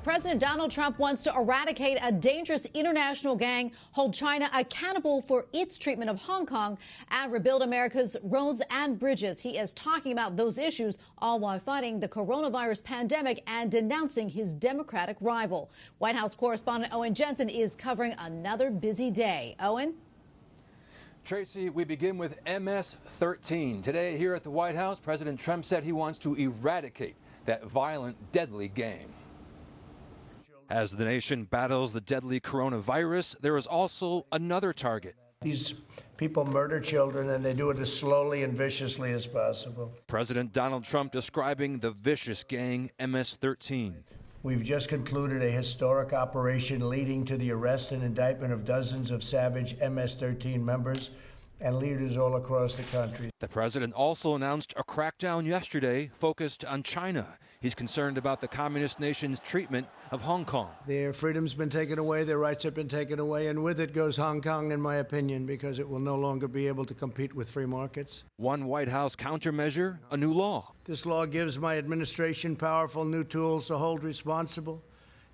President Donald Trump wants to eradicate a dangerous international gang, hold China accountable for its treatment of Hong Kong, and rebuild America's roads and bridges. He is talking about those issues, all while fighting the coronavirus pandemic and denouncing his Democratic rival. White House correspondent Owen Jensen is covering another busy day. Owen? Tracy, we begin with MS-13. Today here at the White House, President Trump said he wants to eradicate that violent, deadly gang. As the nation battles the deadly coronavirus, there is also another target. These people murder children, and they do it as slowly and viciously as possible. President Donald Trump describing the vicious gang MS-13. We've just concluded a historic operation leading to the arrest and indictment of dozens of savage MS-13 members and leaders all across the country. The president also announced a crackdown yesterday focused on China. He's concerned about the communist nation's treatment of Hong Kong. Their freedom's been taken away, their rights have been taken away, and with it goes Hong Kong, in my opinion, because it will no longer be able to compete with free markets. One White House countermeasure, a new law. This law gives my administration powerful new tools to hold responsible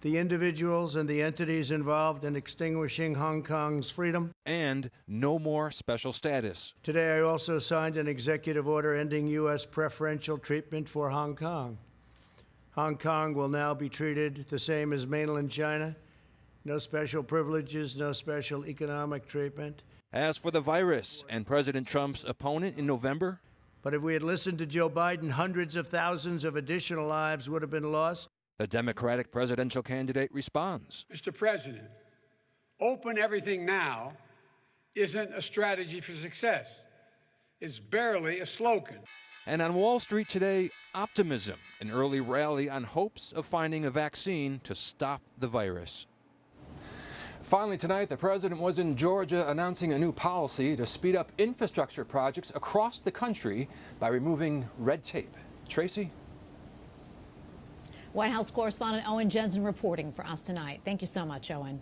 the individuals and the entities involved in extinguishing Hong Kong's freedom. And no more special status. Today, I also signed an executive order ending U.S. preferential treatment for Hong Kong. Hong Kong will now be treated the same as mainland China. No special privileges, no special economic treatment. As for the virus and President Trump's opponent in November? But if we had listened to Joe Biden, hundreds of thousands of additional lives would have been lost. The Democratic presidential candidate responds. Mr. President, open everything now isn't a strategy for success. It's barely a slogan. And on Wall Street today, optimism, an early rally on hopes of finding a vaccine to stop the virus. Finally tonight, the president was in Georgia announcing a new policy to speed up infrastructure projects across the country by removing red tape. Tracy? White House correspondent Owen Jensen reporting for us tonight. Thank you so much, Owen.